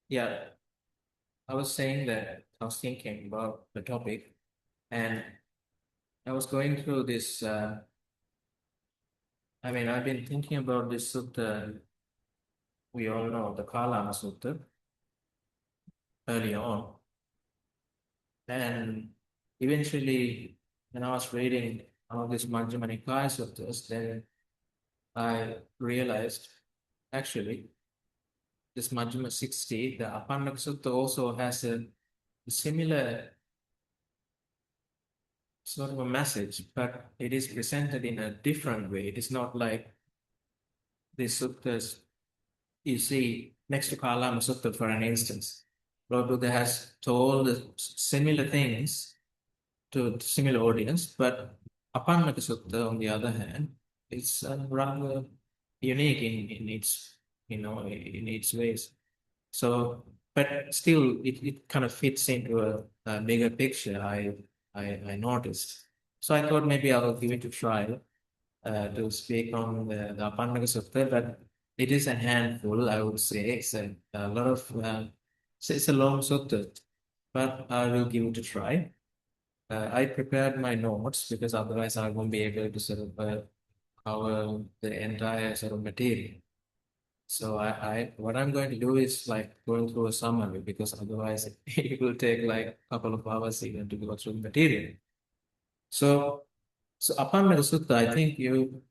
Yeah, I was saying that I was thinking about the topic, and I was going through this. I've been thinking about this sutta. We all know the Kalama Sutta early on, and eventually, when I was reading all these Majjhima Nikaya suttas, then I realized actually this Majjhima 60, the Apannaka Sutta, also has a similar sort of a message, but it is presented in a different way. It is not like these suttas you see next to Kalama Sutta, for an instance. Lord Buddha has told similar things to similar audience, but Apannaka Sutta, on the other hand, is rather unique in its in its ways. So, but still, it kind of fits into a bigger picture. I noticed. So I thought maybe I'll give it a try to speak on the Apannaka Sutta, but it is a handful, I would say. It's a lot of, it's a long sutta, but I will give it a try. I prepared my notes because otherwise I won't be able to sort of cover the entire sort of material. So what I'm going to do is like going through a summary because otherwise it will take like a couple of hours even to go through the material. So, so Apannaka Sutta, I think you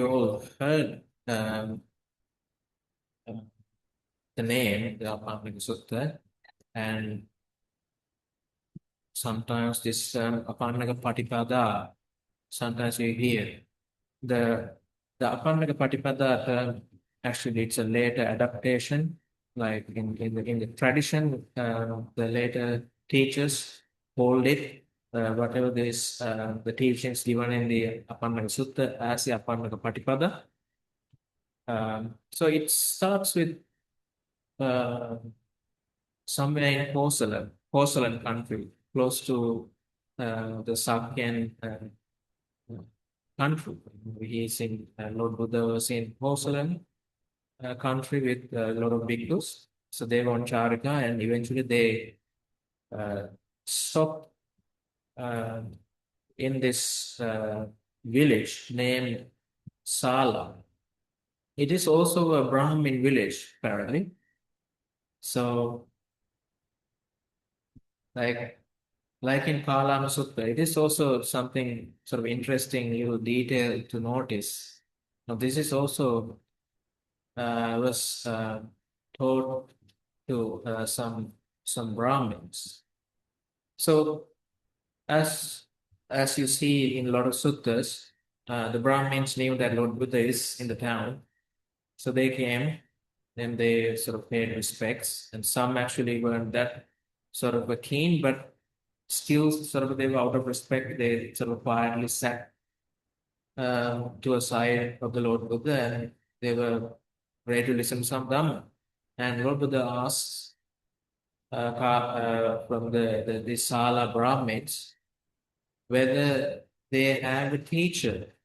all heard uh, the name, the Apannaka Sutta, and sometimes this Apannaka Patipada, sometimes you hear the the Apannaka Patipada term. Actually, it's a later adaptation, like in the tradition, the later teachers hold it. Whatever this the teachings given in the Apannaka Sutta as the Apannaka Patipada. So it starts with uh, somewhere in porcelain country, close to the Sakyan country. He is in Lord Buddha was in porcelain country with a lot of bhikkhus. So they were on Charika, and eventually they uh, stopped uh, in this village named Sala. It is also a Brahmin village, apparently. So, like like in Kalama Sutta, it is also something sort of interesting little detail to notice. Now, this is also was told to some Brahmins. So, as as you see in a lot of suttas, the Brahmins knew that Lord Buddha is in the town, so they came and they sort of paid respects, and some actually weren't that sort of a keen, but still sort of they were out of respect. They sort of quietly sat to a side of the Lord Buddha, and they were ready to listen to some Dhamma. And Lord Buddha asks from the Sala Brahmins whether they have a teacher,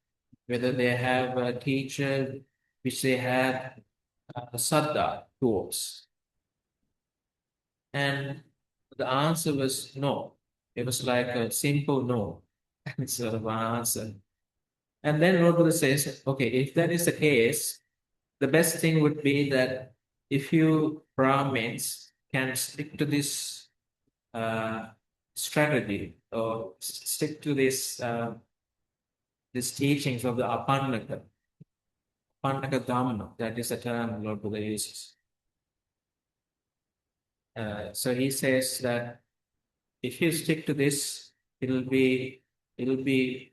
whether they have a teacher which they have Saddha towards. And the answer was no. It was like a simple no sort of answer. And then Lord Buddha says, okay, if that is the case, the best thing would be that if you Brahmins can stick to this uh, strategy or stick to these teachings of the Apannaka Dhamma, that is a term Lord Buddha uses. So he says that if you stick to this, it'll be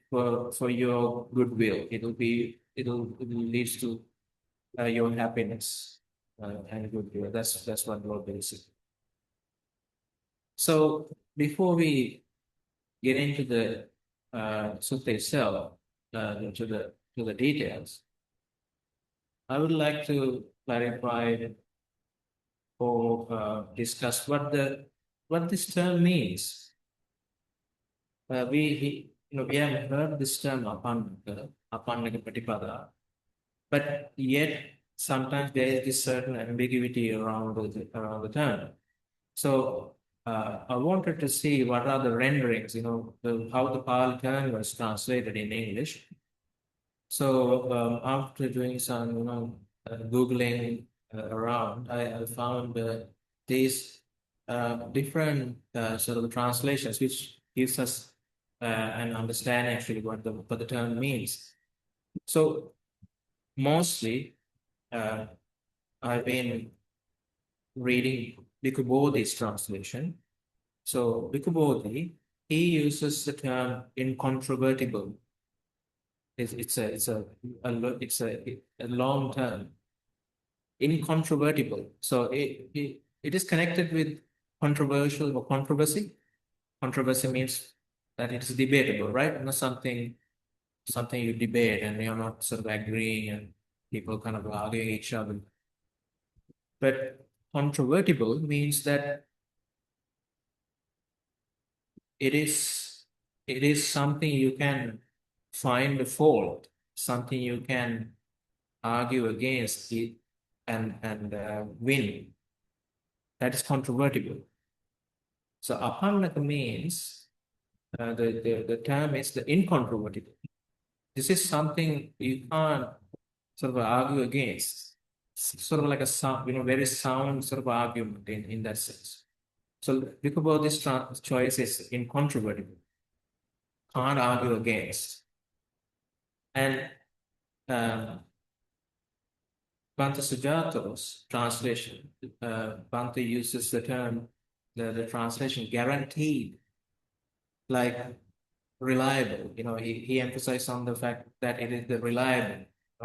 for your goodwill. It'll lead to your happiness and goodwill. That's what Lord says. So before we get into the sutta itself, to the details, I would like to clarify or discuss what this term means. We have heard this term Apannaka Patipada, but yet sometimes there is this certain ambiguity around the term. So I wanted to see what are the renderings, how the Pali term was translated in English. So after doing some, Googling around, I found these different sort of translations, which gives us an understanding actually what the term means. So mostly, I've been reading Bhikkhu Bodhi's translation. So Bhikkhu Bodhi, he uses the term incontrovertible. It's a long term, incontrovertible. So it is connected with controversial or controversy. Controversy means that it is debatable, right? Not something you debate and you're not sort of agreeing and people kind of arguing each other. But controvertible means that it is something you can find a fault, something you can argue against it and win. That is controvertible. So Apannaka means the term is the incontrovertible. This is something you can't sort of argue against. Sort of like a sound, very sound sort of argument in that sense. So think about this choice is incontrovertible. Can't argue against. And Bhante Sujato's translation, Bhante uses the term, the translation guaranteed, like reliable. He emphasized on the fact that it is the reliable.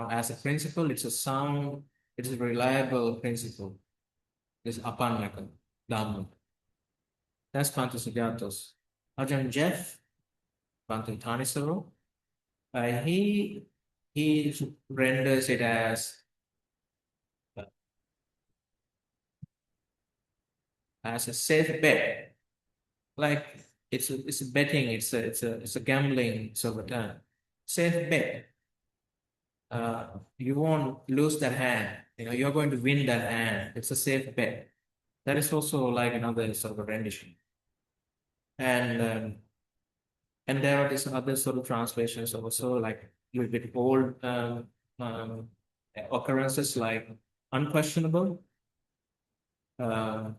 As a principle, it's a sound, it's a reliable principle. This Apannaka, Dhamma. That's Bhante Sujato's. Ajahn Jeff, Bhante Thanisaro, he renders it as a safe bet. Like it's a betting, it's a gambling sort of term. Safe bet. You won't lose that hand. You're going to win that hand. It's a safe bet. That is also like another sort of rendition. And there are these other sort of translations also, like a little bit old occurrences like unquestionable, the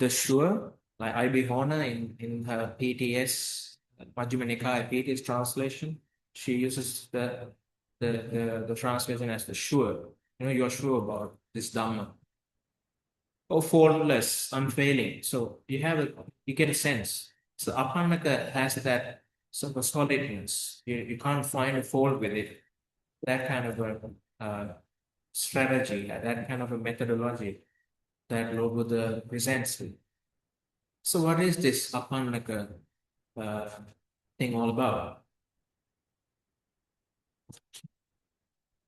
sure, like I.B. Horner in her PTS, Majjhima Nikaya PTS translation, she uses the translation as the sure. You're sure about this Dhamma. Or faultless, unfailing. So you get a sense. So Apannaka has that sort of solidness. You can't find a fault with it. That kind of a strategy, that kind of a methodology that Lord Buddha presents with. So what is this Apannaka thing all about?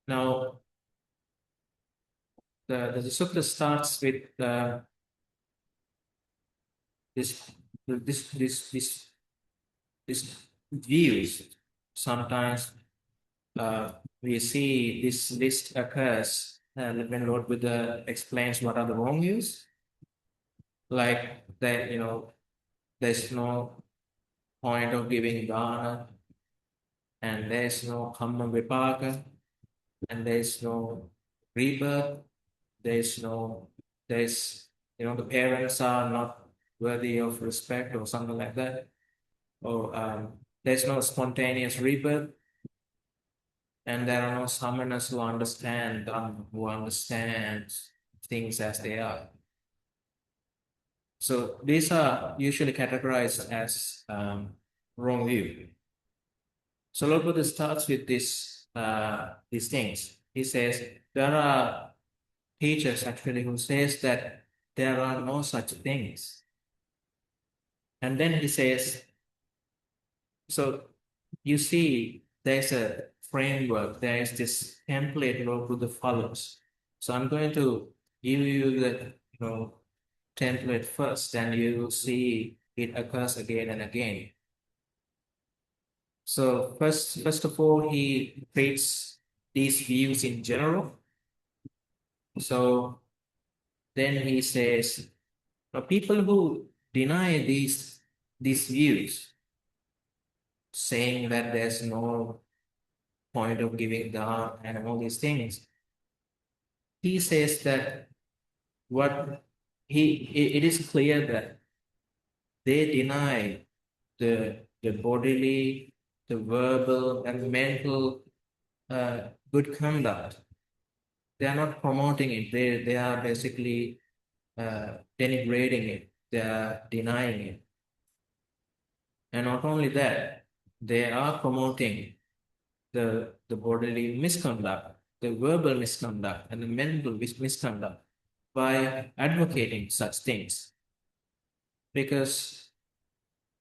Now, the sutta starts with this views. Sometimes we see this list occurs when Lord Buddha explains what are the wrong views, like that there's no point of giving dana, and there's no kamma vipaka, and there's no rebirth, there's the parents are not worthy of respect or something like that, or there's no spontaneous rebirth, and there are no samanas who understand things as they are. So these are usually categorized as wrong view. So Lord Buddha starts with these things. He says there are teachers actually who says that there are no such things. And then he says, so you see, there's a framework, there is this template Lord Buddha follows. So I'm going to give you the template first, then you will see it occurs again and again. So first of all, he treats these views in general. So then he says, people who deny these views, saying that there's no point of giving dharma and all these things, he says that what it is clear that they deny the bodily, the verbal, and mental good conduct. They are not promoting it. They are basically denigrating it. They are denying it. And not only that, they are promoting the bodily misconduct, the verbal misconduct, and the mental misconduct by advocating such things. Because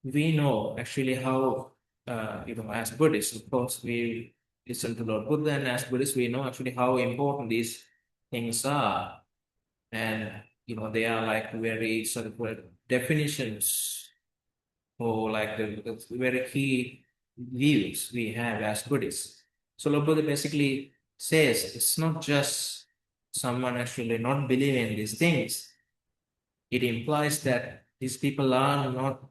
we know actually how, as Buddhists, of course, we listen to Lord Buddha, and as Buddhists, we know actually how important these things are. And, they are like very sort of definitions or like the very key views we have as Buddhists. So Lord Buddha basically says it's not just someone actually not believing in these things. It implies that these people are not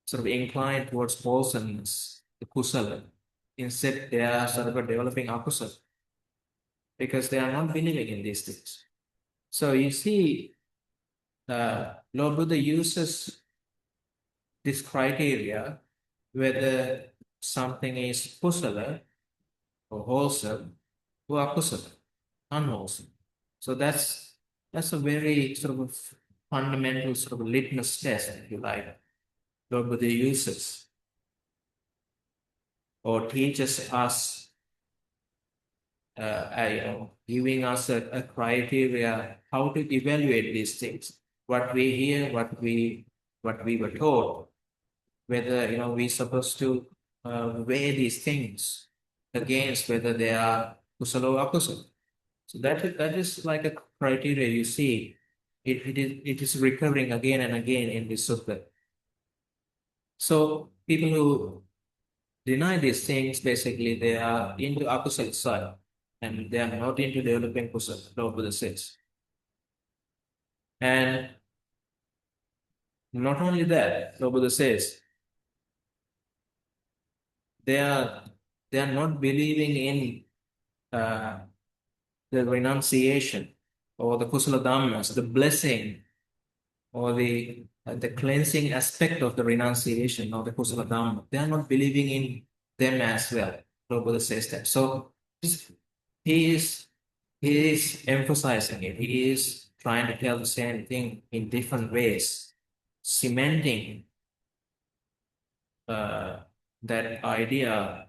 sort of inclined towards wholesomeness, the kusala. Instead, they are sort of developing akusala because they are not believing in these things. So you see, Lord Buddha uses this criteria whether something is kusala or wholesome or akusala, unwholesome. So that's a very sort of fundamental sort of litmus test, if you like, Lord Buddha uses or teaches us, giving us a criteria how to evaluate these things, what we hear, what we were taught, whether we're supposed to weigh these things against whether they are kusala or akusala. So that is like a criteria you see. It is recurring again and again in this sutta. So people who deny these things, basically they are into akusala side and they are not into developing kusala, Lord Buddha says. And not only that, Lord Buddha says, they are not believing in uh, the renunciation or the kusala dhammas, the blessing or the cleansing aspect of the renunciation or the kusala dhamma. They are not believing in them as well. Lord Buddha says that. So he is he is emphasizing it. He is trying to tell the same thing in different ways, cementing that idea.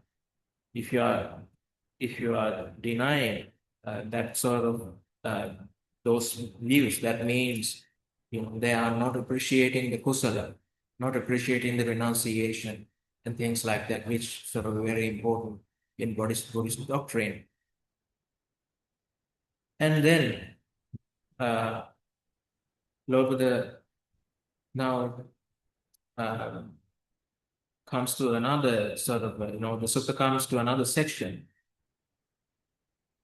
If you are denying that sort of uh, those views, that means they are not appreciating the kusala, not appreciating the renunciation and things like that, which sort of very important in Buddhist doctrine. And then uh, Lord Buddha now uh, comes to another sort of, the sutta comes to another section.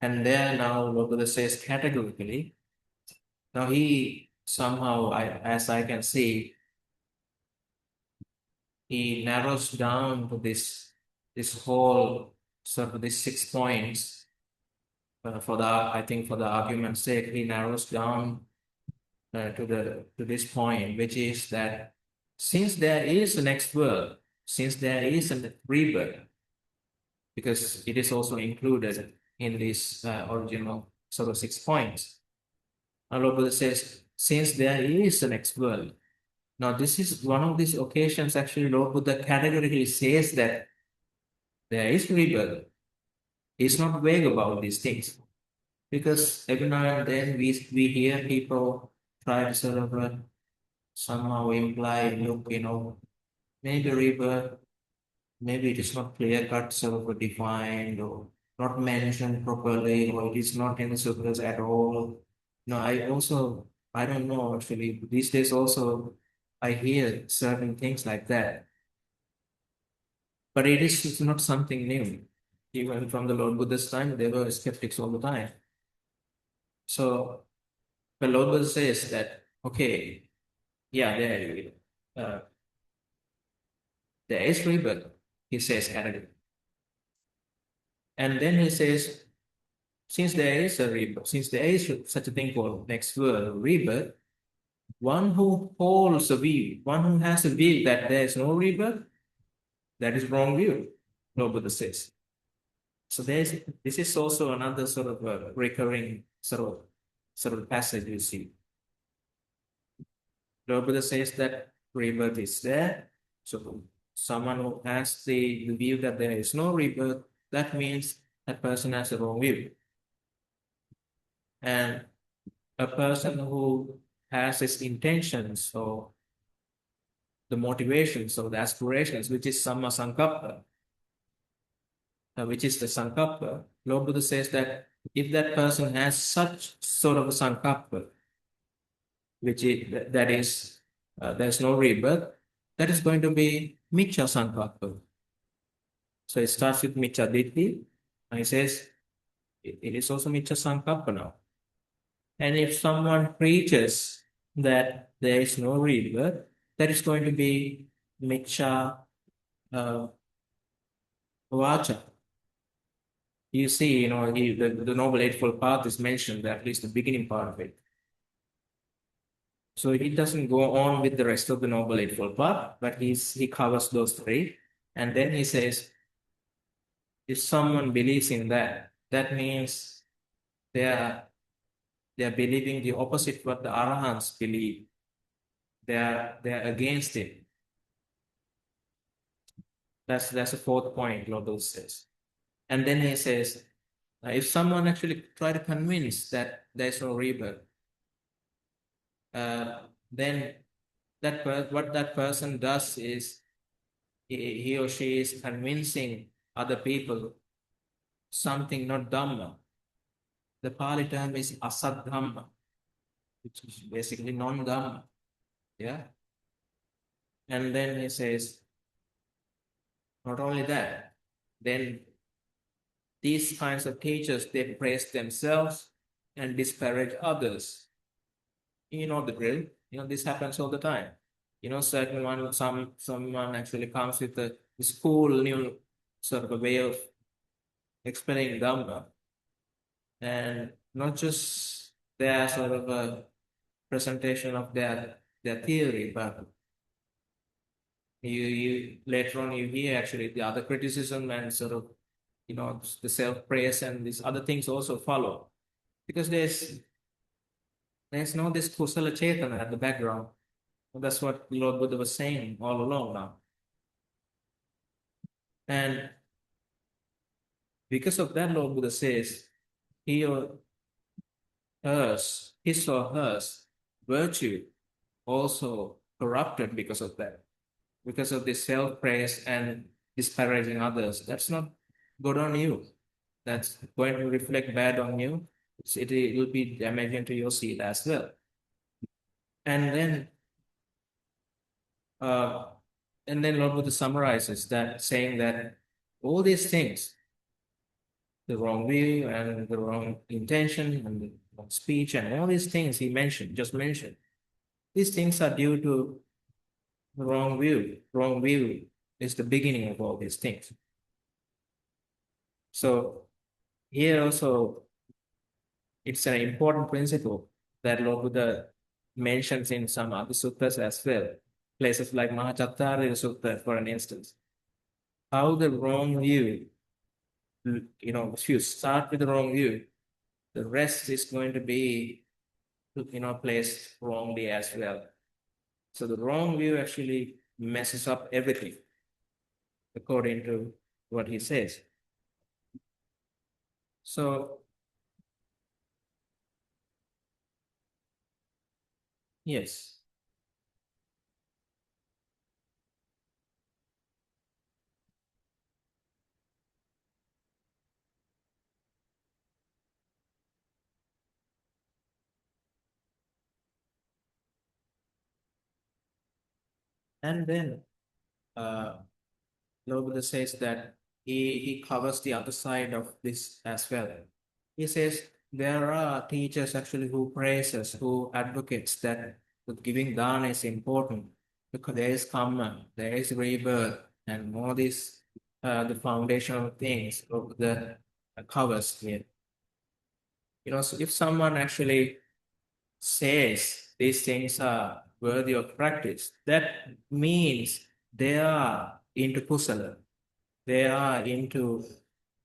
And there now Lord Buddha says categorically, now he somehow, as I can see, he narrows down to this whole sort of these 6 points. I think for the argument's sake, he narrows down to this point, which is that since there is a next world, since there is a rebirth, because it is also included in this original sort of 6 points. Our Lord Buddha says, since there is a next world, now this is one of these occasions actually Lord Buddha categorically says that there is rebirth. He's not vague about these things. Because every now and then we hear people try to sort of somehow imply, look, maybe rebirth, maybe it is not clear cut, sort of defined or not mentioned properly, or it is not in the sutras at all. No, I don't know actually. These days also, I hear certain things like that. But it's not something new. Even from the Lord Buddha's time, there were skeptics all the time. So the Lord Buddha says that, okay, yeah, uh, there is rebirth, he says categorically. And then he says, since there is a rebirth, since there is such a thing called next world rebirth, one who holds a view, one who has a view that there is no rebirth, that is wrong view, Lord Buddha says. So this is also another sort of a recurring sort of passage you see. Lord Buddha says that rebirth is there. So someone who has the view that there is no rebirth, that means that person has a wrong view. And a person who has his intentions or the motivations or the aspirations, which is samma sankappa, which is the sankappa, Lord Buddha says that if that person has such sort of a sankappa, which is that is there's no rebirth, that is going to be miccha sankappa. So it starts with miccha ditti, and he says it is also miccha sankappa now. And if someone preaches that there is no rebirth, that is going to be miccha uh, vacha. You see, the Noble Eightfold Path is mentioned, at least the beginning part of it. So he doesn't go on with the rest of the Noble Eightfold Path, but he covers those three. And then he says, if someone believes in that, that means they are believing the opposite what the Arahants believe. They are against it. That's a fourth point, Lord Buddha says. And then he says, if someone actually try to convince that there's no rebirth, then what that person does is he or she is convincing other people something not Dhamma. The Pali term is asad Dhamma, which is basically non-Dhamma. Yeah. And then he says, not only that, then these kinds of teachers, they praise themselves and disparage others. You know the drill. This happens all the time. Someone actually comes with a cool new sort of a way of explaining Dhamma, and not just their sort of a presentation of their theory, but you later on you hear actually the other criticism and sort of the self-praise and these other things also follow, because there's no this kusala chetana at the background. That's what Lord Buddha was saying all along now. And because of that, Lord Buddha says, he or hers, his or hers virtue also corrupted because of that, because of this self-praise and disparaging others. That's not good on you. That's going to reflect bad on you. It will be damaging to your seed as well. And then, uh, Lord Buddha summarizes that, saying that all these things, the wrong view and the wrong intention and the wrong speech and all these things he just mentioned, these things are due to the wrong view. Wrong view is the beginning of all these things. So here also, it's an important principle that Lord Buddha mentions in some other suttas as well. Places like Mahachattarya Sutta, for an instance. How the wrong view, if you start with the wrong view, the rest is going to be, placed wrongly as well. So the wrong view actually messes up everything, according to what he says. So, yes. And then uh, Lord Buddha says that he covers the other side of this as well. He says, there are teachers actually who praises, who advocates that giving dana is important because there is karma, there is rebirth, and all these the foundational things of the covers here. So if someone actually says these things are worthy of practice, that means they are into kusala, they are into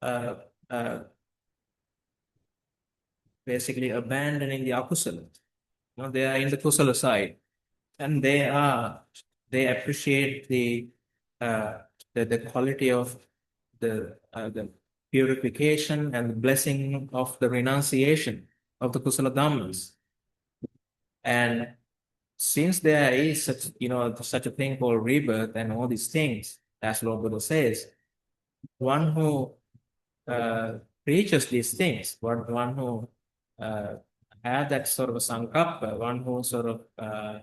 uh, uh, basically abandoning the akusala. They are in the kusala side, and they appreciate uh, the quality of the purification and the blessing of the renunciation of the kusala dhammas. And since there is such a thing called rebirth and all these things, as Lord Buddha says, one who uh, preaches these things, one who uh, had that sort of a sankappa, one who sort of uh,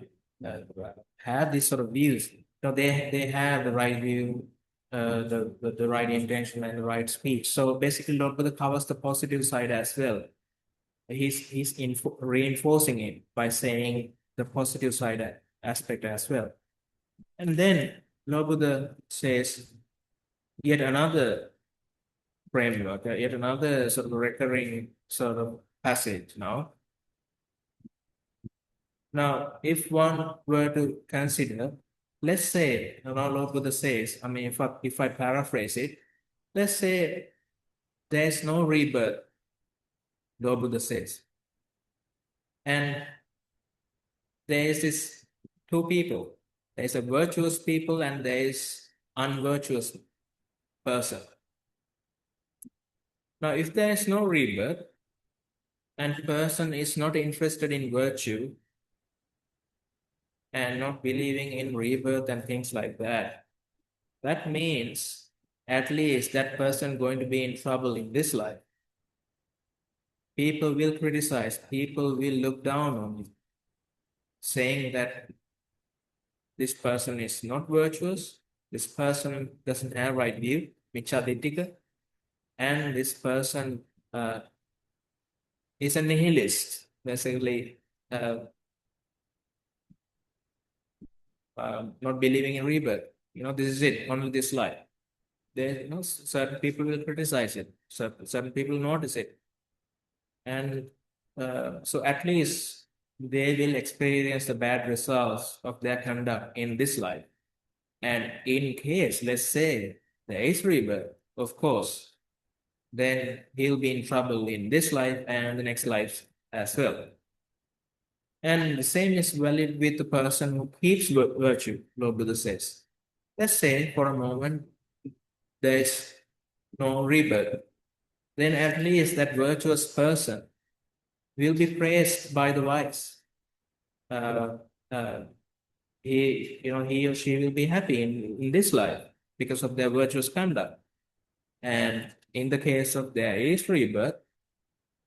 had these sort of views, they have the right view, the right intention and the right speech. So basically, Lord Buddha covers the positive side as well. He's reinforcing it by saying the positive side aspect as well. And then Lord Buddha says yet another framework, yet another sort of recurring sort of passage now. Now, if one were to consider, let's say, Lord Buddha says, I mean, if I paraphrase it, let's say there is no rebirth, Lord Buddha says, and there is this two people. There is a virtuous people and there is unvirtuous person. Now, if there is no rebirth and person is not interested in virtue and not believing in rebirth and things like that, that means at least that person going to be in trouble in this life. People will criticize, people will look down on you, saying that this person is not virtuous, this person doesn't have right view, michaditika, and this person is a nihilist, basically not believing in rebirth. This is it, only this life. Certain people will criticize it, certain people notice it, and so at least they will experience the bad results of their conduct in this life. And in case, let's say, there is rebirth, of course, then he'll be in trouble in this life and the next life as well. And the same is valid with the person who keeps virtue, Lord Buddha says. Let's say for a moment there is no rebirth, then at least that virtuous person will be praised by the wise. Uh, uh, he or she will be happy in this life because of their virtuous conduct. And in the case of there is rebirth,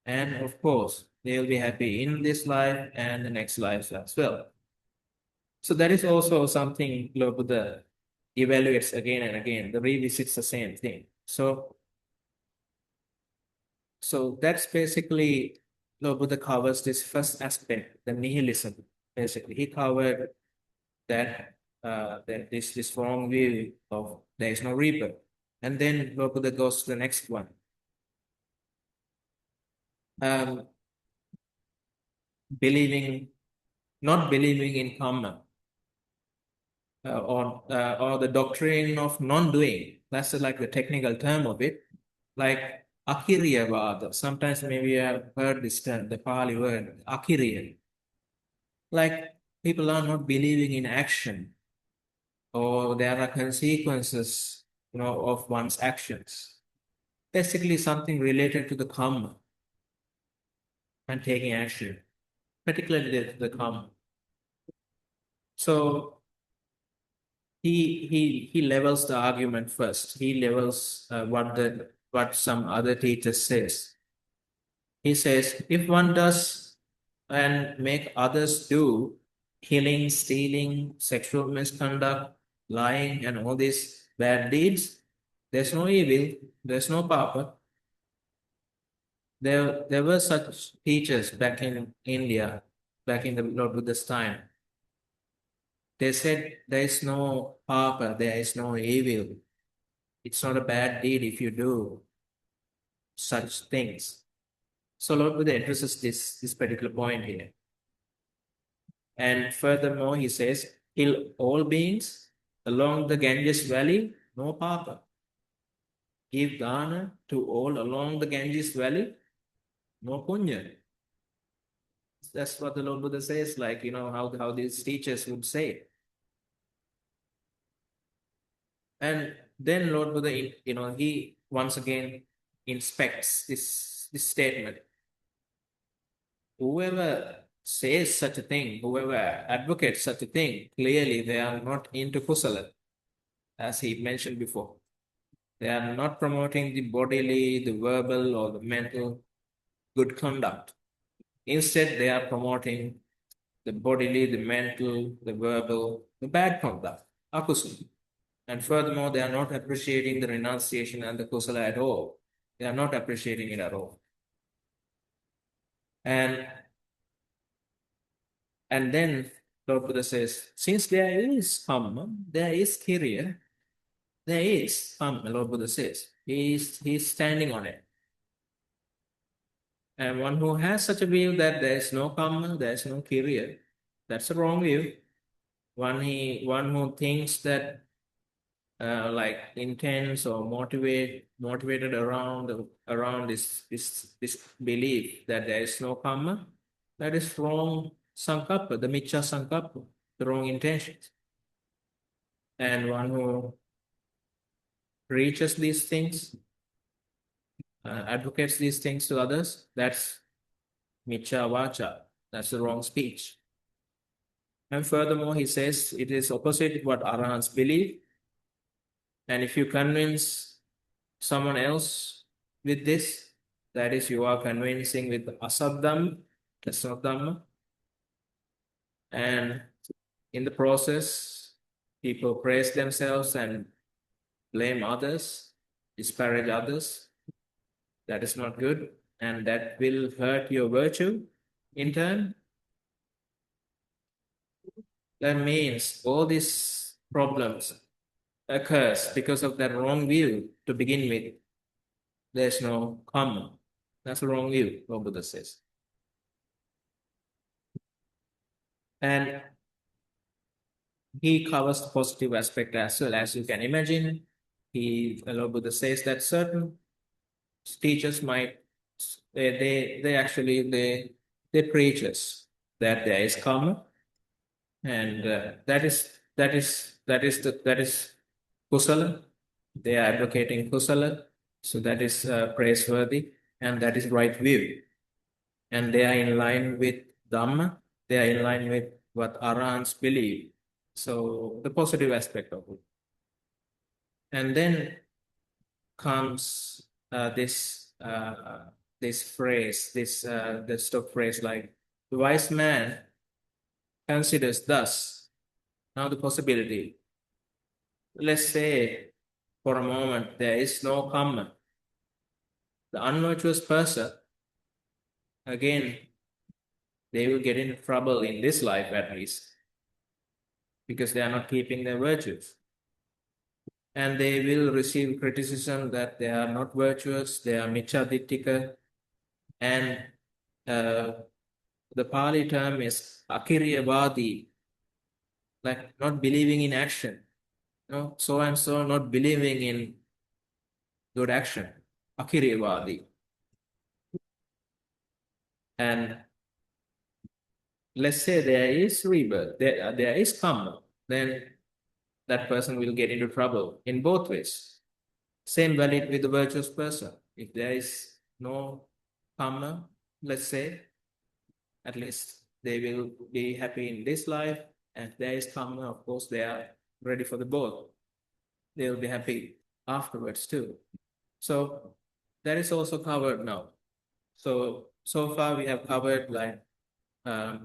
and of course, they will be happy in this life and the next life as well. So that is also something Lord Buddha evaluates again and again, the revisits the same thing. So that's basically Lord Buddha covers this first aspect, the nihilism. Basically, he covered that this wrong view of there is no rebirth. And then Lord Buddha goes to the next one. Not believing in karma, or the doctrine of non-doing. That's like the technical term of it, like akiriyavada. Sometimes maybe you have heard this term, the Pali word akiriya. Like people are not believing in action, or there are consequences, of one's actions. Basically, something related to the karma and taking action, particularly the karma. So he levels the argument first. He levels what some other teacher says. He says if one does and make others do killing, stealing, sexual misconduct, lying, and all these bad deeds, there's no evil, there's no papa. There were such teachers back in India, back in the Lord Buddha's time. They said there is no papa, there is no evil. It's not a bad deed if you do such things. So Lord Buddha addresses this particular point here. And furthermore, he says, kill all beings along the Ganges Valley, no papa. Give dana to all along the Ganges Valley, no punya. That's what the Lord Buddha says, like, how these teachers would say. And then Lord Buddha, he once again inspects this statement. Whoever says such a thing, whoever advocates such a thing, clearly they are not into kusala, as he mentioned before. They are not promoting the bodily, the verbal, or the mental good conduct. Instead, they are promoting the bodily, the mental, the verbal, the bad conduct, akusala. And furthermore, they are not appreciating the renunciation and the kusala at all. They are not appreciating it at all. And then Lord Buddha says, since there is karma, there is kiriya, there is karma, Lord Buddha says. He's standing on it. And one who has such a view that there is no karma, there is no kiriya, that's a wrong view. One who thinks that like intense or motivated around this belief that there is no karma, that is wrong sankappa, the miccha sankappa, the wrong intentions. And one who preaches these things, advocates these things to others, that's miccha vacha, that's the wrong speech. And furthermore, he says it is opposite what arahants believe. And if you convince someone else with this, that is, you are convincing with asaddhamma, that's not dhamma. And in the process, people praise themselves and blame others, disparage others. That is not good, and that will hurt your virtue in turn. That means all these problems occurs because of that wrong view to begin with. There's no karma. That's a wrong view, Lord Buddha says. And he covers the positive aspect as well. As you can imagine, Lord Buddha says that certain teachers might, they actually, they preach us that there is karma, and that is kusala. They are advocating kusala, so that is praiseworthy, and that is right view. And they are in line with Dhamma, they are in line with what Arahants believe. So the positive aspect of it. And then comes this phrase, the stock phrase like, the wise man considers thus. Now the possibility. Let's say for a moment there is no karma. The unvirtuous person, again, they will get in trouble in this life at least, because they are not keeping their virtues. And they will receive criticism that they are not virtuous, they are micchadittika. And the Pali term is akiriyavadi, like not believing in action. So and so not believing in good action, akiriyavadi. And let's say there is rebirth, there is karma, then that person will get into trouble in both ways. Same valid with the virtuous person. If there is no karma, let's say, at least they will be happy in this life. And if there is karma, of course, they are ready for the both. They will be happy afterwards too. So that is also covered now. So far we have covered like the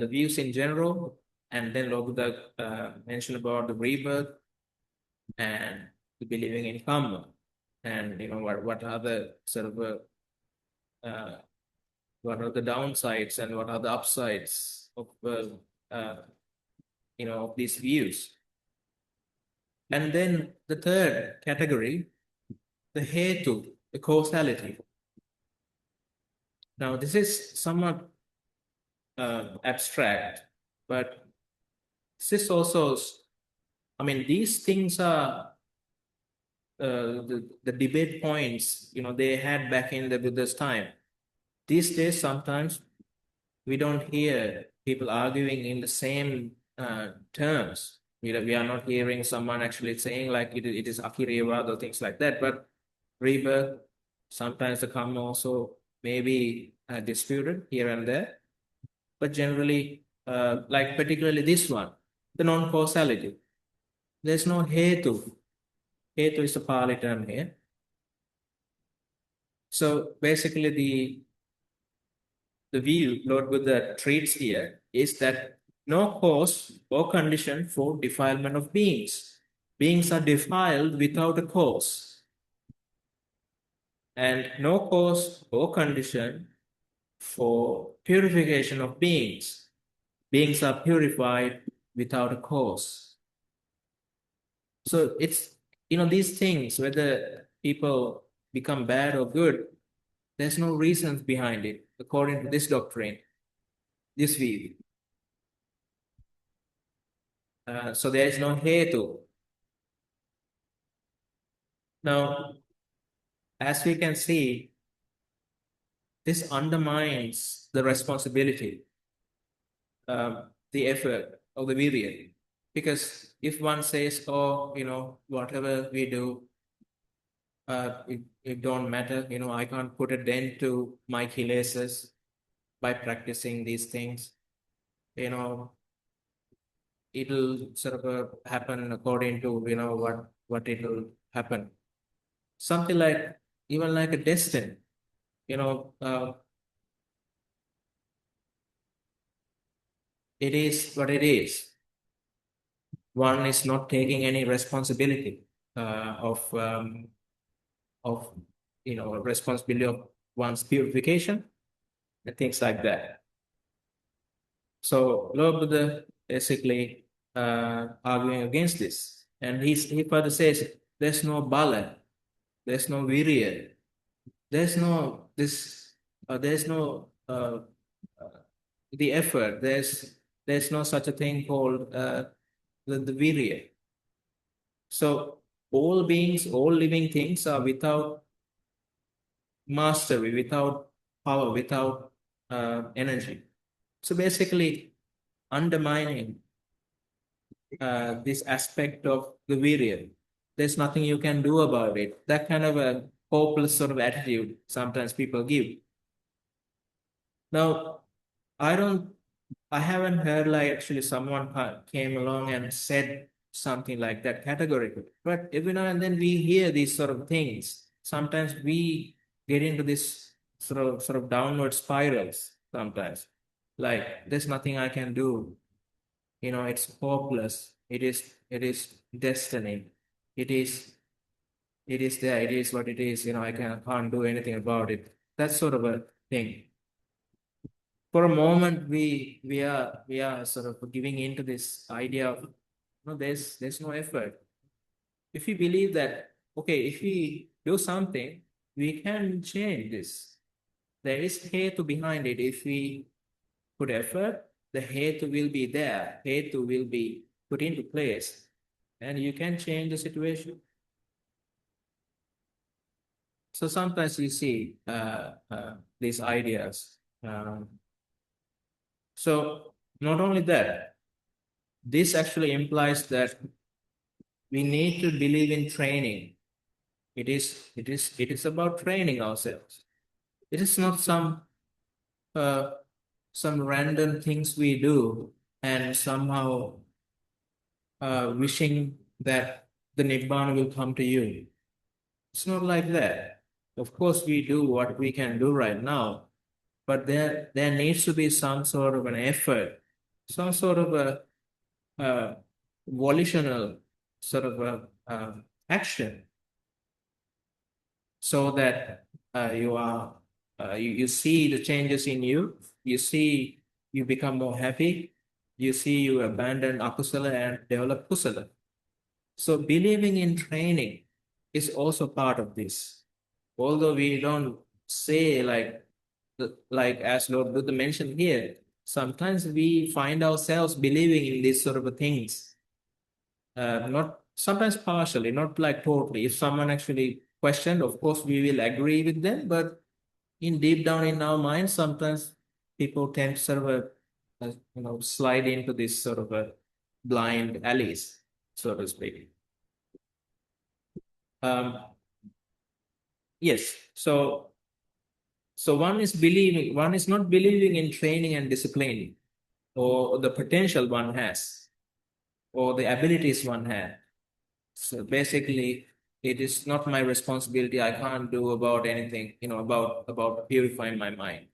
views in general, and then Lord Buddha mentioned about the rebirth and the believing in karma. and what are the sort of what are the downsides and what are the upsides of uh, of these views. And then the third category, the hetu, the causality. Now this is somewhat abstract, but this is also, I mean, these things are the debate points they had back in the Buddha's time. These days, sometimes we don't hear people arguing in the same terms. We are not hearing someone actually saying like it is Akireva or things like that. But rebirth, sometimes the karma also may be disputed here and there. But generally, like particularly this one, the non-causality. There's no hetu. Hetu is the Pali term here. So basically, the view Lord Buddha treats here is that no cause or condition for defilement of beings. Beings are defiled without a cause, and no cause or condition for purification of beings. Beings are purified without a cause. So it's, these things, whether people become bad or good, there's no reasons behind it, according to this doctrine, this view. So there is no hetu. Now, as we can see, this undermines the responsibility, the effort of the virya. Because if one says, oh, whatever we do, it don't matter, I can't put a dent to my kilesas by practicing these things, it'll sort of happen according to, what it'll happen. Something like, even like a destiny, it is what it is. One is not taking any responsibility of responsibility of one's purification and things like that. So Lord Buddha basically arguing against this, and he further says there's no bala, there's no virya, there's no this, there's no the effort. There's no such a thing called the virya. So all beings, all living things are without mastery, without power, without energy. So basically, undermining this aspect of the virya, there's nothing you can do about it. That kind of a hopeless sort of attitude sometimes people give. Now, I haven't heard like actually someone came along and said something like that categorically. But every now and then we hear these sort of things. Sometimes we get into this sort of downward spirals sometimes. Like there's nothing I can do. It's hopeless. It is destiny. It is it is there. It is what it is. I can't do anything about it. That sort of a thing. For a moment we are sort of giving into this idea of there's no effort. If we believe that, okay, if we do something, we can change this. There is hetu behind it. If we put effort, the hetu will be there. Hetu will be put into place, and you can change the situation. So sometimes you see these ideas. So not only that, this actually implies that we need to believe in training. It is about training ourselves. It is not some random things we do and somehow wishing that the nibbana will come to you. It's not like that. Of course, we do what we can do right now, but there needs to be some sort of an effort, some sort of a volitional sort of a action so that you see the changes in you. You see you become more happy. You see you abandon akusala and develop kusala. So believing in training is also part of this. Although we don't say like as Lord Buddha mentioned here, sometimes we find ourselves believing in these sort of things, not sometimes partially, not like totally. If someone actually questioned, of course we will agree with them, but in deep down in our minds, sometimes people tend to sort of slide into this sort of a blind alleys, so to speak. Um, yes, so one is not believing in training and disciplining, or the potential one has, or the abilities one has. So basically, it is not my responsibility. I can't do about anything, about purifying my mind.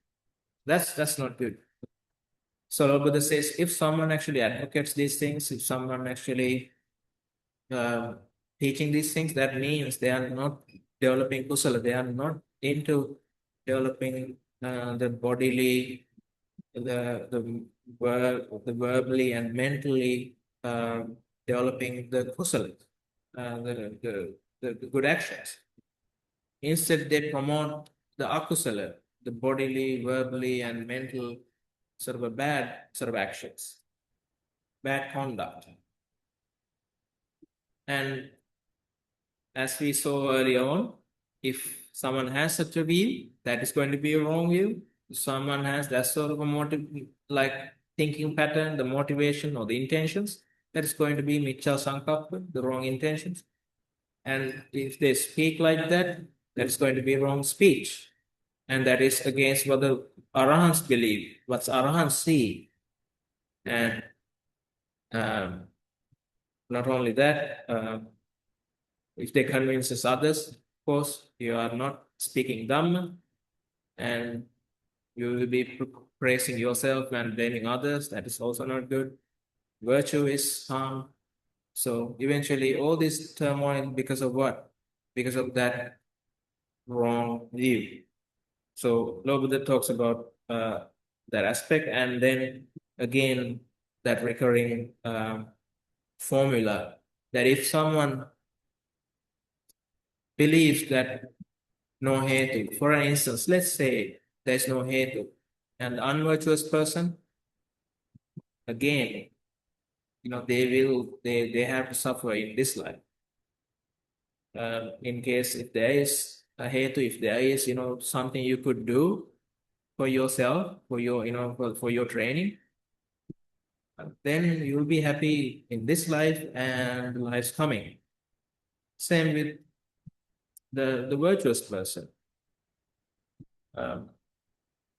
That's not good. So Lord Buddha says, if someone actually advocates these things, if someone actually uh, teaching these things, that means they are not developing kusala. They are not into developing the bodily, the verbally and mentally developing the kusala, the good actions. Instead, they promote the akusala, the bodily, verbally, and mental sort of a bad sort of actions, bad conduct. And as we saw earlier on, if someone has such a view, that is going to be a wrong view. If someone has that sort of a motive, like thinking pattern, the motivation or the intentions, that is going to be miccha sankappa, the wrong intentions. And if they speak like that, that is going to be wrong speech. And that is against what the Arahants believe, what Arahants see. And um, not only that, if they convinces others, of course, you are not speaking Dhamma, and you will be praising yourself and blaming others. That is also not good. Virtue is harm. So eventually, all this turmoil because of what? Because of that wrong view. So Lord Buddha talks about that aspect, and then again that recurring formula that if someone believes that no hetu, for an instance, let's say there's no hetu, and the unvirtuous person, again, they have to suffer in this life. In case if there is a hetu, if there is something you could do for yourself, for your for your training, then you'll be happy in this life and the lives coming. Same with the virtuous person.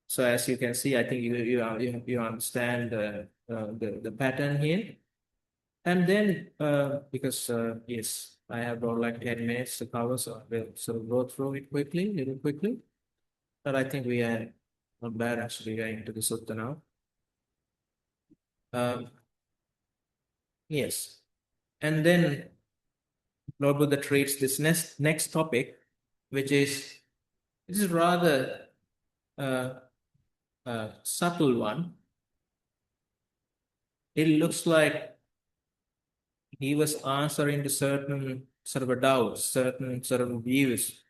So as you can see, I think you understand the pattern here. And then because yes, I have about like 10 minutes to cover, so I will sort of go through it quickly, little quickly. But I think we are not bad actually going to the sutta now. Yes, and then Lord Buddha treats this next topic, which is this is rather subtle one. It looks like he was answering to certain sort of a doubts, certain sort of views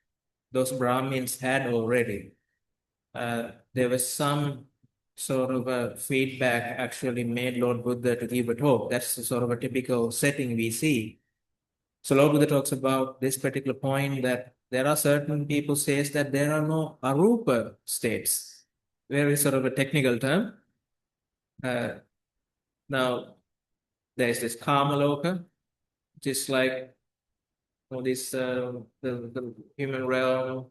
those Brahmins had already. There was some sort of a feedback actually made Lord Buddha to give a talk. That's the sort of a typical setting we see. So Lord Buddha talks about this particular point that there are certain people says that there are no arupa states. Very sort of a technical term. Now there is this Kamaloka, just like all this the human realm,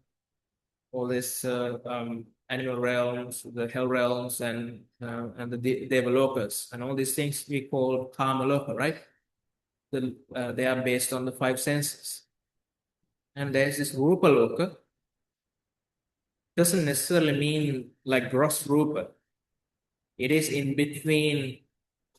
all this animal realms, the hell realms, and the Devalokas, and all these things we call Kamaloka, right? They are based on the five senses. And there's this Rupa Loka, doesn't necessarily mean like gross Rupa. It is in between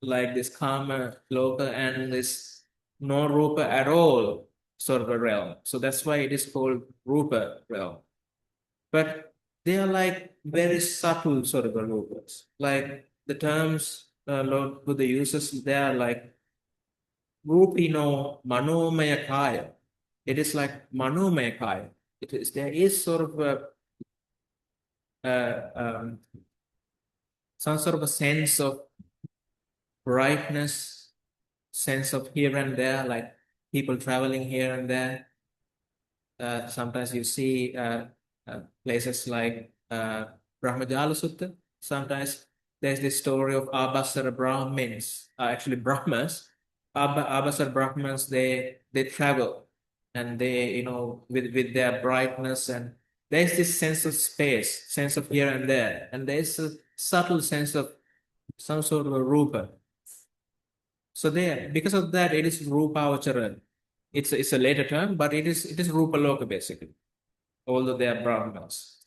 like this Kama Loka and this no Rupa at all. sort of a realm. So that's why it is called Rupa realm. But they are like very subtle sort of rupas. Like the terms Lord Buddha uses, they are like Rupino Manomaya Kaya. It is like Manomaya Kaya. There is sort of uh, um, some sort of a sense of brightness, sense of here and there, like people traveling here and there. Sometimes you see places like Brahmajala Sutta. Sometimes there's this story of Abhasara Brahmins, actually Brahmas. Abhasara Brahmins, they travel and they, with their brightness, and there's this sense of space, sense of here and there, and there's a subtle sense of some sort of a rupa. So there, because of that, it is rupa avacharan. It's a later term, but it is rupa loka basically, although they are Brahmanas.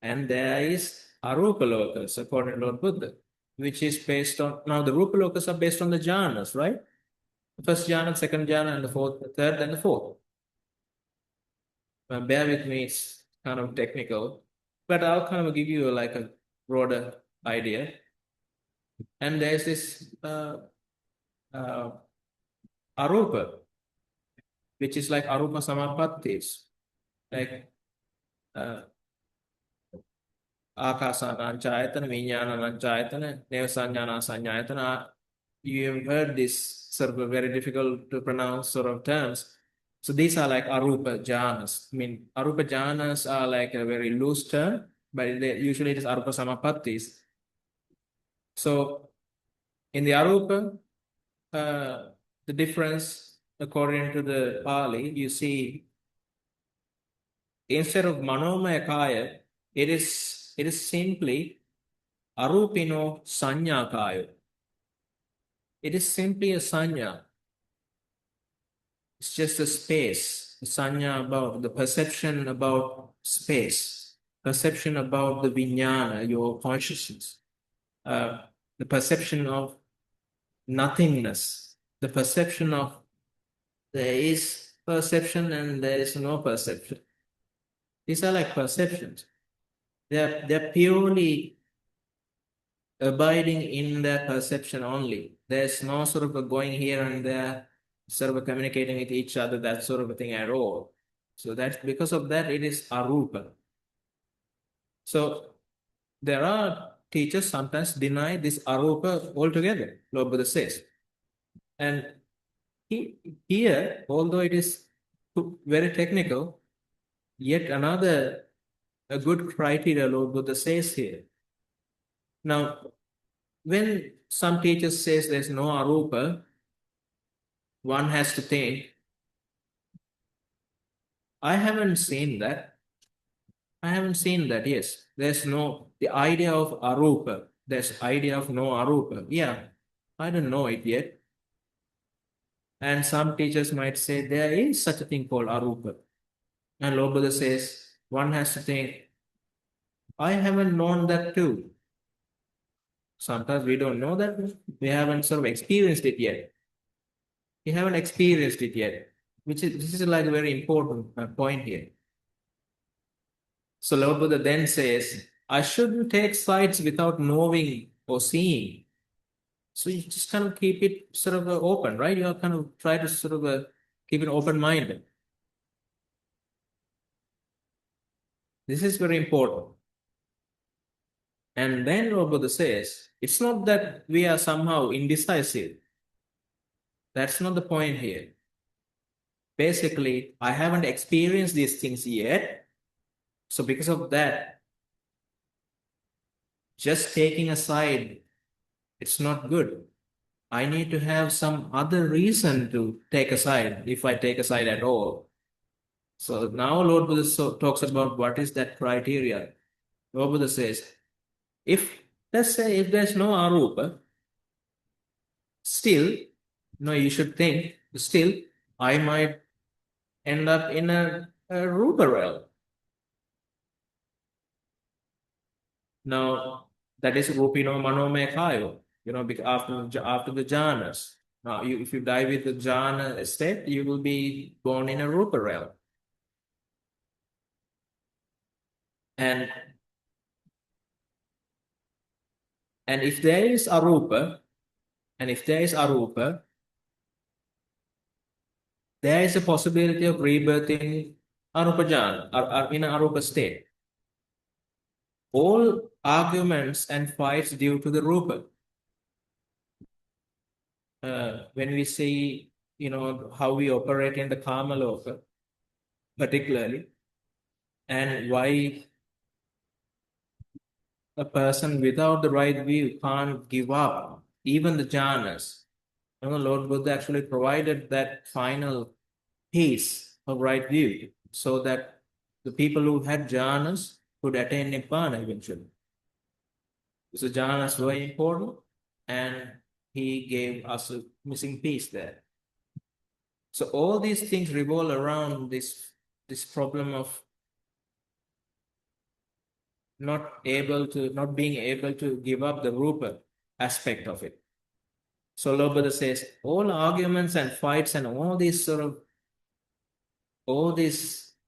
And there is Arupalokas, according to Lord Buddha, which is based on, now the Rupalokas are based on the jhanas, right? The first jhana, second jhana, and the fourth, the third, and the fourth. Bear with me, it's kind of technical, but I'll kind of give you like a broader idea. And there's this uh, Arupa, which is like Arupa Samapattis, like uh, Akasana Vijnana Chayatana, Nevasanyana Sanyayatana. You have heard this sort of very difficult to pronounce sort of terms. So these are like Arupa Jhanas. I mean, Arupa Jhanas are like a very loose term, but usually it is Arupa Samapattis. So in the Arupa, the difference according to the Pali, you see, instead of Manomaya Kaya, it is simply Arupino Sanya Kaya. It is simply a sanya. It's just a space, a sanya about the perception about space, perception about the vijnana, your consciousness, uh, the perception of nothingness, the perception of there is perception and there is no perception. These are like perceptions. They're purely abiding in their perception only. There's no sort of a going here and there, sort of a communicating with each other, that sort of a thing at all. So that's because of that, it is arupa. So there are teachers sometimes deny this arupa altogether, Lord Buddha says. And here, although it is very technical, yet another a good criteria Lord Buddha says here. Now, when some teachers says there's no arupa, one has to think, I haven't seen that. I haven't seen that. Yes, there's no, the idea of arupa. There's idea of no arupa. Yeah, I don't know it yet. And some teachers might say there is such a thing called arupa. And Lord Buddha says one has to think, I haven't known that too. Sometimes we don't know that. We haven't sort of experienced it yet. We haven't experienced it yet, which is this is like a very important point here. So Lord Buddha then says, I shouldn't take sides without knowing or seeing. So you just kind of keep it sort of open, right? You kind of try to sort of keep it open-minded. This is very important. And then Lord Buddha says, it's not that we are somehow indecisive. That's not the point here. Basically, I haven't experienced these things yet. So because of that, just taking a side, it's not good. I need to have some other reason to take a side, if I take a side at all. So now Lord Buddha talks about what is that criteria. Lord Buddha says, let's say if there's no arupa, still, you should think, still, I might end up in a rupa realm. Now, that is rupino manome kayo, after the jhanas. Now, if you die with the jhana state, you will be born in a rupa realm. And if there is arupa, there is a possibility of rebirth in arupa jhana or in an arupa state. All arguments and fights due to the rupa. When we see, how we operate in the karma loka, particularly, and why a person without the right view can't give up even the jhanas. Lord Buddha actually provided that final piece of right view so that the people who had jhanas could attain Nibbana eventually. So jhanas were important, and he gave us a missing piece there. So all these things revolve around this problem of not being able to give up the rupa aspect of it. So Lord Buddha says all arguments and fights and all these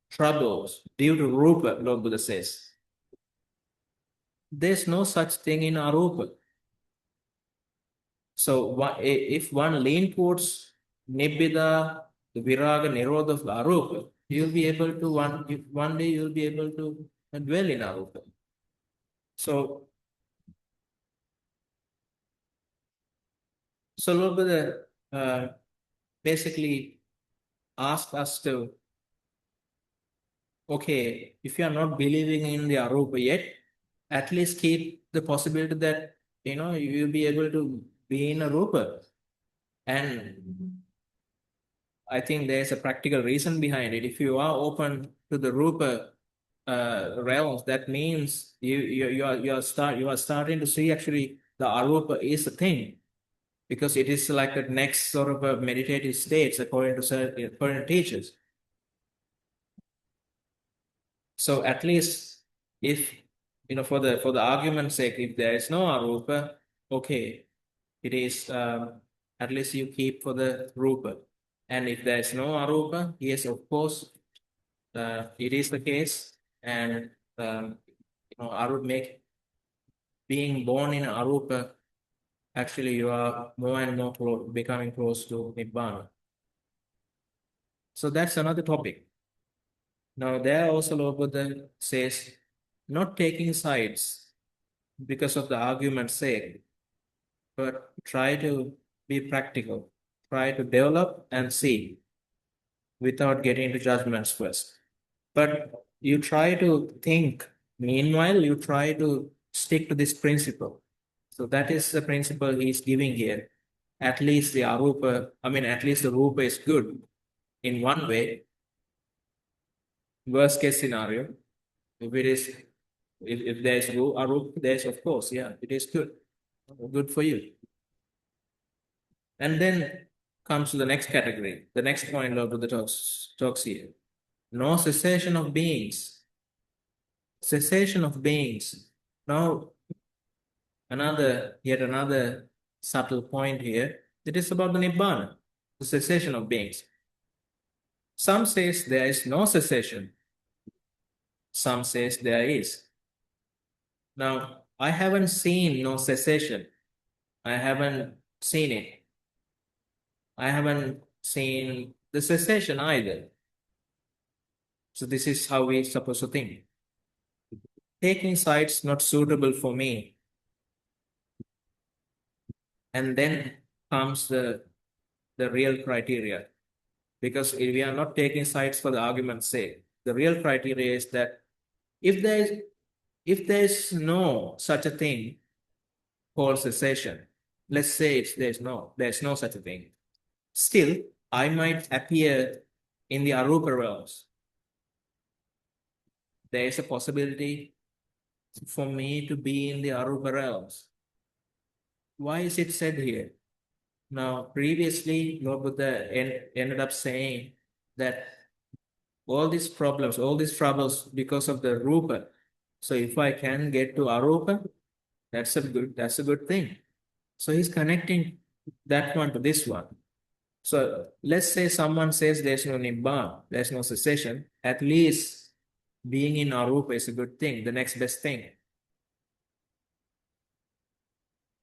troubles due to rupa, Lord Buddha says, there's no such thing in arupa. So if one lean towards nibbida, the viraga, nirodha of arupa, you'll be able to one day you'll be able to dwell in arupa. So Lord Buddha basically asked us to, okay, if you are not believing in the arupa yet, at least keep the possibility that you'll be able to be in a rupa. And I think there's a practical reason behind it. If you are open to the rupa realms, that means you are starting to see actually the arupa is a thing, because it is like the next sort of a meditative states according to teachers. So at least if for the argument's sake, if there is no arupa, okay, it is at least you keep for the rupa. And if there is no arupa, yes, of course, it is the case, and being born in arupa, actually you are more and more becoming close to nibbana. So that's another topic. Now there also Lord Buddha says, not taking sides because of the argument's sake, but try to be practical, try to develop and see without getting into judgments first. But you try to think, meanwhile, you try to stick to this principle. So that is the principle he's giving here. At least the rupa is good in one way. Worst case scenario, if there's arupa, there's of course, yeah, it is good for you. And then comes to the next category, the next point Lord Buddha talks here. No cessation of beings. Cessation of beings. Now, yet another subtle point here. It is about the Nibbana, the cessation of beings. Some says there is no cessation. Some says there is. Now, I haven't seen no cessation. I haven't seen it. I haven't seen the cessation either. So this is how we're supposed to think. Taking sides not suitable for me. And then comes the real criteria. Because if we are not taking sides for the argument's sake, the real criteria is that if there is no such a thing called cessation, let's say there's no such a thing, still I might appear in the arupa realms. There is a possibility for me to be in the arupa realms. Why is it said here? Now, previously, Lord Buddha ended up saying that all these problems, all these troubles because of the rupa. So if I can get to arupa, that's a good thing. So he's connecting that one to this one. So let's say someone says there's no nibbana, there's no cessation. At least being in arupa is a good thing, the next best thing.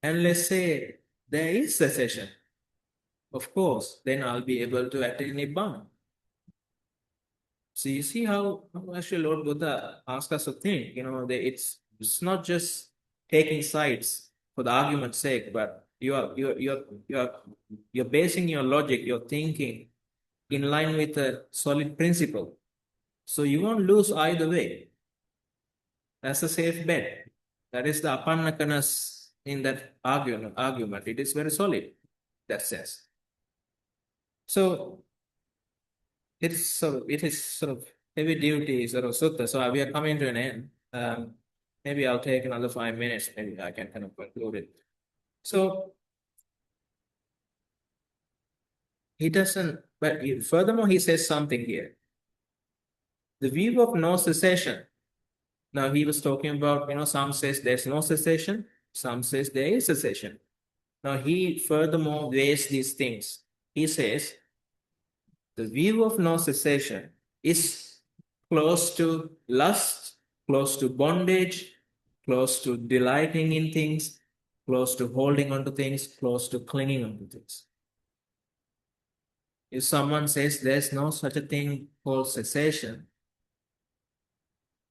And let's say there is cessation, of course, then I'll be able to attain nibbana. So you see how actually Lord Buddha asked us to think. It's not just taking sides for the argument's sake, but you're basing your logic, your thinking in line with a solid principle. So you won't lose either way. That's a safe bet. That is the Apannakanas in that argument. It is very solid, that says. So it is sort of heavy duty sort of sutta. So we are coming to an end. Maybe I'll take another 5 minutes. Maybe I can kind of conclude it. So he doesn't, but furthermore, he says something here. The view of no cessation. Now he was talking about, some says there's no cessation, some says there is cessation. Now he furthermore weighs these things. He says the view of no cessation is close to lust, close to bondage, close to delighting in things, close to holding on to things, close to clinging on to things. If someone says there's no such a thing called cessation,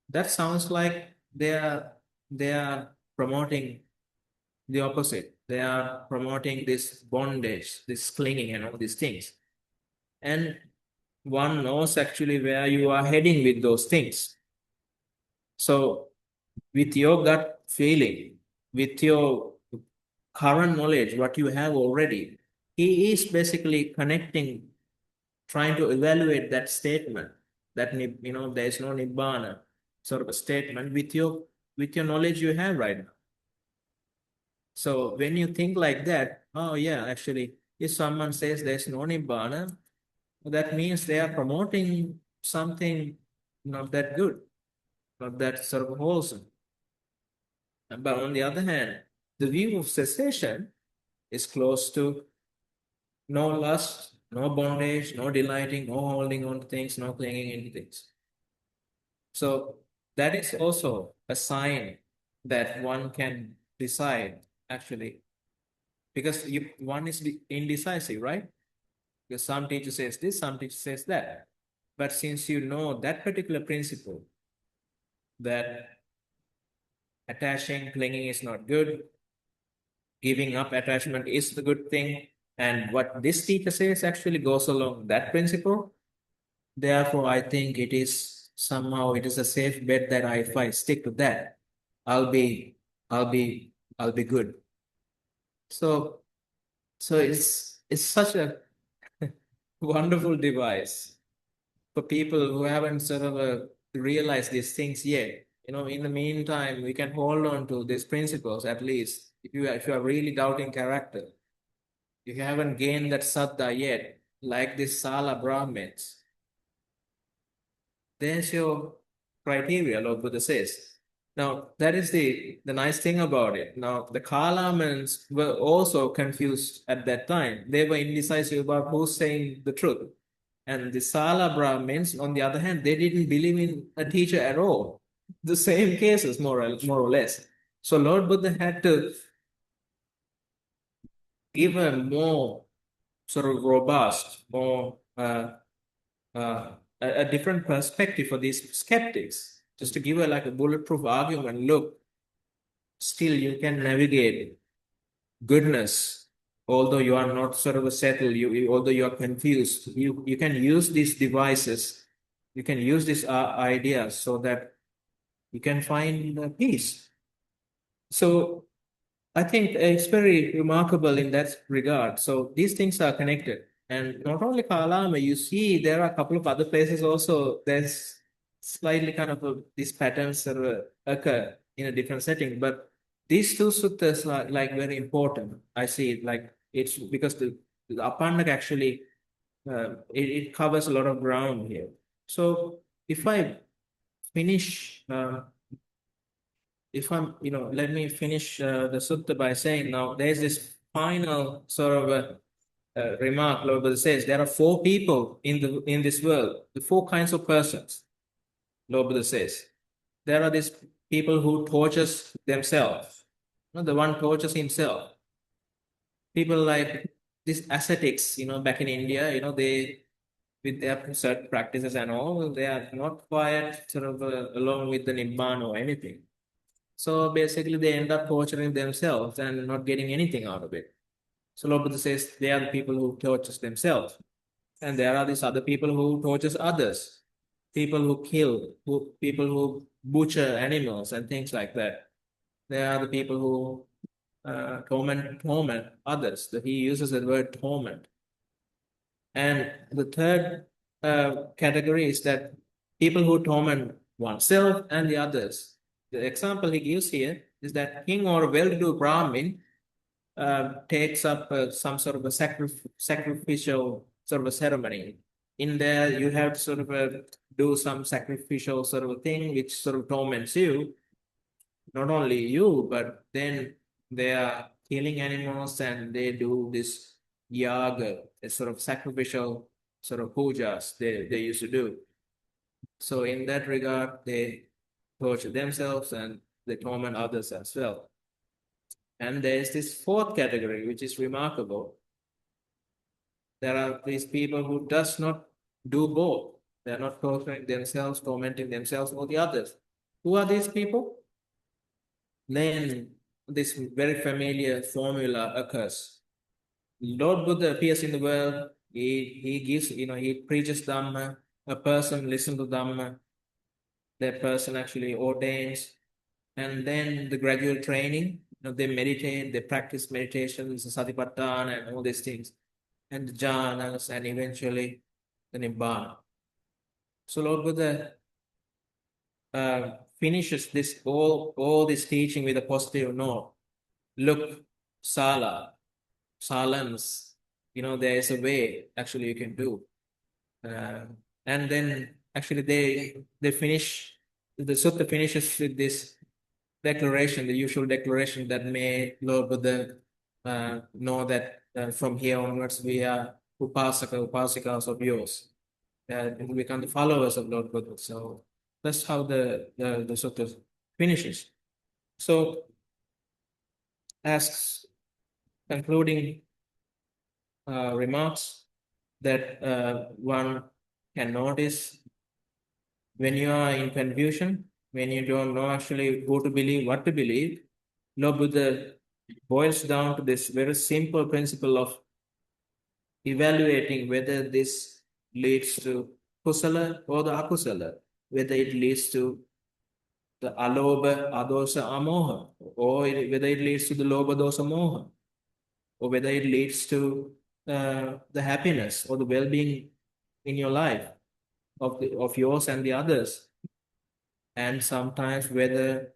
that sounds like they are promoting the opposite. They are promoting this bondage, this clinging, and all these things. And one knows actually where you are heading with those things. So, with your gut feeling, with your current knowledge, what you have already, he is basically connecting, trying to evaluate that statement that there is no nibbana sort of a statement with your knowledge you have right now. So when you think like that, oh yeah, actually, if someone says there's no nibbana, that means they are promoting something not that good, not that sort of wholesome. But on the other hand, the view of cessation is close to no lust, no bondage, no delighting, no holding on to things, no clinging into things. So that is also a sign that one can decide actually, because one is indecisive, right? Because some teacher says this, some teacher says that. But since you know that particular principle, that attaching, clinging is not good, giving up attachment is the good thing, and what this teacher says actually goes along that principle, therefore I think it is a safe bet that if I stick to that, I'll be I'll be I'll be good. So it's such a wonderful device for people who haven't sort of realized these things yet. In the meantime, we can hold on to these principles at least. If you are really doubting character, if you haven't gained that saddha yet, like this Sala Brahmins, there's your criteria, Lord Buddha says. Now, that is the nice thing about it. Now, the Kalamans were also confused at that time. They were indecisive about who's saying the truth. And the Sala Brahmins, on the other hand, they didn't believe in a teacher at all. The same cases, more or less. So Lord Buddha had to give a more sort of robust, more a different perspective for these skeptics, just to give a bulletproof argument. Look, still you can navigate goodness, although you are not sort of settled. Although you are confused, you can use these devices, you can use these ideas so that you can find peace. So I think it's very remarkable in that regard. So these things are connected. And not only Kalama, you see there are a couple of other places also, there's slightly kind of these patterns that occur in a different setting. But these two suttas are very important. I see it it's because the Apannaka actually, it covers a lot of ground here. So if I finish let me finish the sutta by saying now there's this final sort of remark, Lord Buddha says there are four people in this world, the four kinds of persons. Lord Buddha says there are these people who tortures themselves. The one tortures himself. People like these ascetics, back in India, they with their certain practices and all, they are not quite sort of along with the Nibbana or anything. So basically, they end up torturing themselves and not getting anything out of it. So Lord Buddha says they are the people who tortures themselves. And there are these other people who tortures others. People who kill, people who butcher animals and things like that. They are the people who torment others. He uses the word torment. And the third category is that people who torment oneself and the others. The example he gives here is that king or well-to-do Brahmin takes up some sort of a sacrificial sort of a ceremony. In there, you have to sort of do some sacrificial sort of a thing which sort of torments you, not only you, but then they are killing animals and they do this yaga, a sort of sacrificial sort of pujas they used to do. So in that regard, they torture themselves and they torment others as well. And there's this fourth category, which is remarkable. There are these people who does not do both. They are not torturing themselves, tormenting themselves or the others. Who are these people? Then this very familiar formula occurs. Lord Buddha appears in the world. He gives, he preaches Dhamma. A person listens to Dhamma. That person actually ordains. And then the gradual training, they meditate, they practice meditations, Satipatthana and all these things. And the jhanas and eventually the Nibbana. So Lord Buddha finishes this all this teaching with a positive note. Look, silence, there is a way actually you can do. And then actually they finish, the sutta finishes with this declaration, the usual declaration that may Lord Buddha know that from here onwards we are upasikas of yours. And we become the followers of Lord Buddha. So that's how the sutta finishes. So asks concluding remarks that one can notice when you are in confusion, when you don't know actually who to believe, what to believe. Lord Buddha boils down to this very simple principle of evaluating whether this leads to kusala or the akusala, whether it leads to the alobha, adosa, amoha, or whether it leads to the lobha, dosa, moha, or whether it leads to the happiness or the well-being in your life of yours and the others, and sometimes whether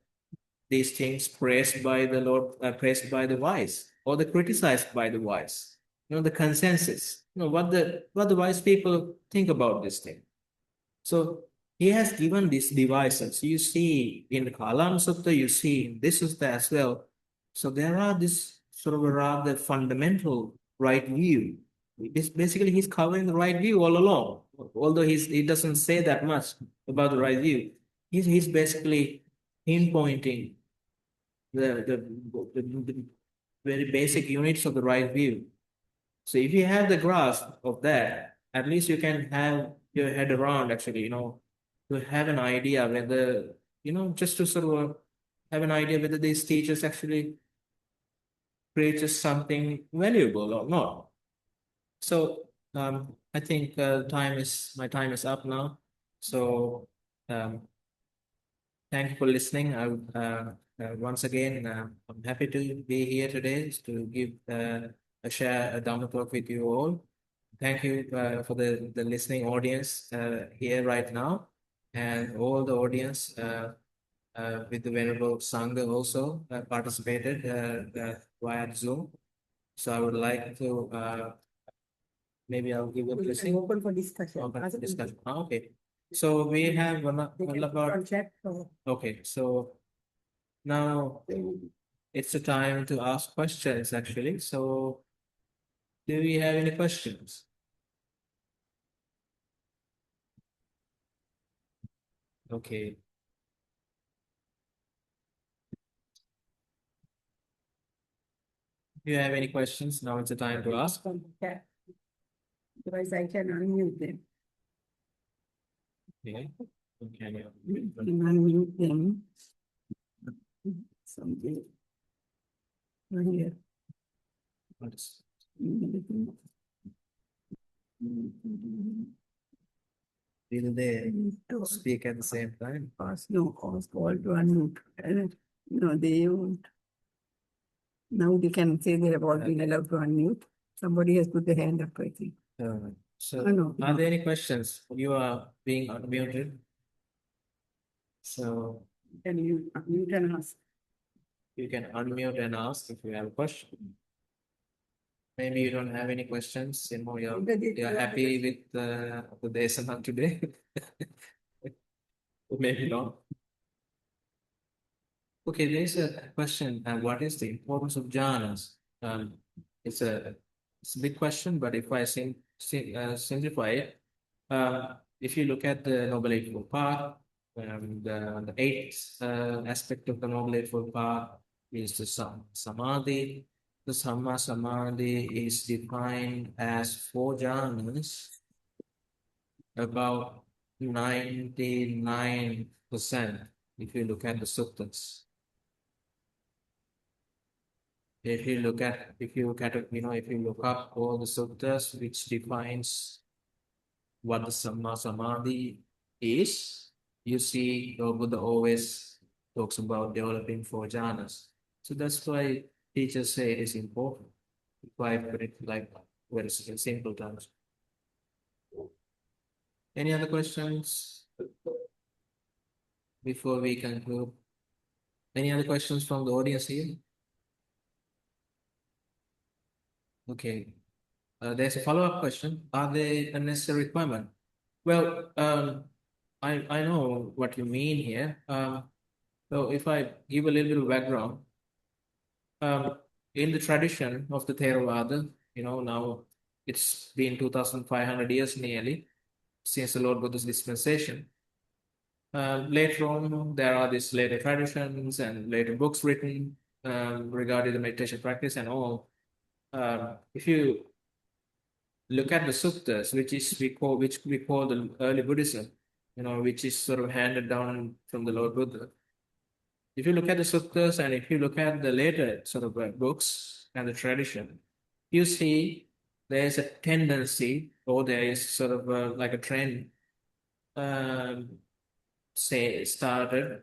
these things praised by the Lord are praised by the wise or the criticized by the wise. The consensus. What the wise people think about this thing. So he has given these devices. You see in the Kalama Sutta, you see in this Sutta as well. So there are this sort of a rather fundamental right view. Basically, he's covering the right view all along. Although he doesn't say that much about the right view. He's basically pinpointing the very basic units of the right view. So if you have the grasp of that, at least you can have your head around actually, to have an idea whether, just to sort of have an idea whether these teachers actually preaches something valuable or not. So I think my time is up now. So thank you for listening. Once again, I'm happy to be here today to give share a Dhamma talk with you all. Thank you for the listening audience here right now, and all the audience with the Venerable Sangha also participated via Zoom. So I would like to maybe I'll give a blessing. Open for discussion. Open for discussion. Okay. So we have one about. Okay. So now it's a time to ask questions actually. So, do we have any questions? Okay. Do you have any questions? Now it's the time to ask. Yeah. Otherwise, I can unmute them. Okay. Okay. Unmute them. Something. Here. What is- Will they speak at the same time? Ask call to unmute. No, they won't. Now they can say they have all been allowed to unmute. Somebody has put their hand up, I think. So, no. are there any questions? You are being unmuted. So, You can ask. you can unmute and ask if you have a question. Maybe you don't have any questions. You know, you're happy with the desana today. Maybe not. Okay, there's a question. What is the importance of jhanas? It's a it's a big question, but if I simplify it, if you look at the Noble Eightfold Path, the eighth aspect of the Noble Eightfold Path is the samadhi. The Samma Samadhi is defined as four jhanas, about 99% if you look at the suttas. If you look at, if you look up all the suttas which defines what the Samma Samadhi is, you see the Buddha always talks about developing four jhanas. So that's why teachers say it is important. Why put it like very simple terms. Any other questions before we conclude? Any other questions from the audience here? Okay. There's a follow-up question. Are they a necessary requirement? Well, I know what you mean here. So if I give a little bit of background, um, in the tradition of the Theravada, now it's been 2,500 years nearly since the Lord Buddha's dispensation. Later on, there are these later traditions and later books written regarding the meditation practice and all. If you look at the suttas, which we call the early Buddhism, which is sort of handed down from the Lord Buddha. If you look at the suttas and if you look at the later sort of books and the tradition, you see there's a tendency or there is sort of like a trend um, started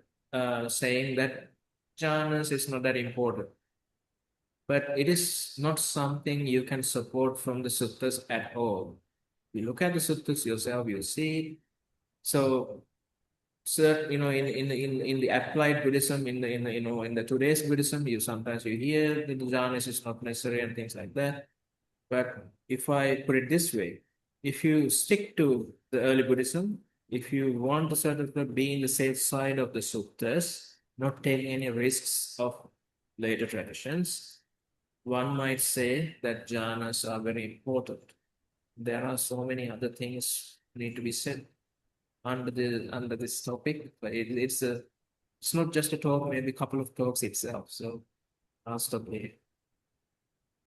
saying that jhanas is not that important. But it is not something you can support from the suttas at all. You look at the suttas yourself, you see. So, in the applied Buddhism, in the today's Buddhism, you hear that the jhanas is not necessary and things like that. But if I put it this way, if you stick to the early Buddhism, if you want to sort of be in the safe side of the suttas, not take any risks of later traditions, one might say that jhanas are very important. There are so many other things need to be said under this topic, but it's not just a talk, maybe a couple of talks itself. So I'll stop there.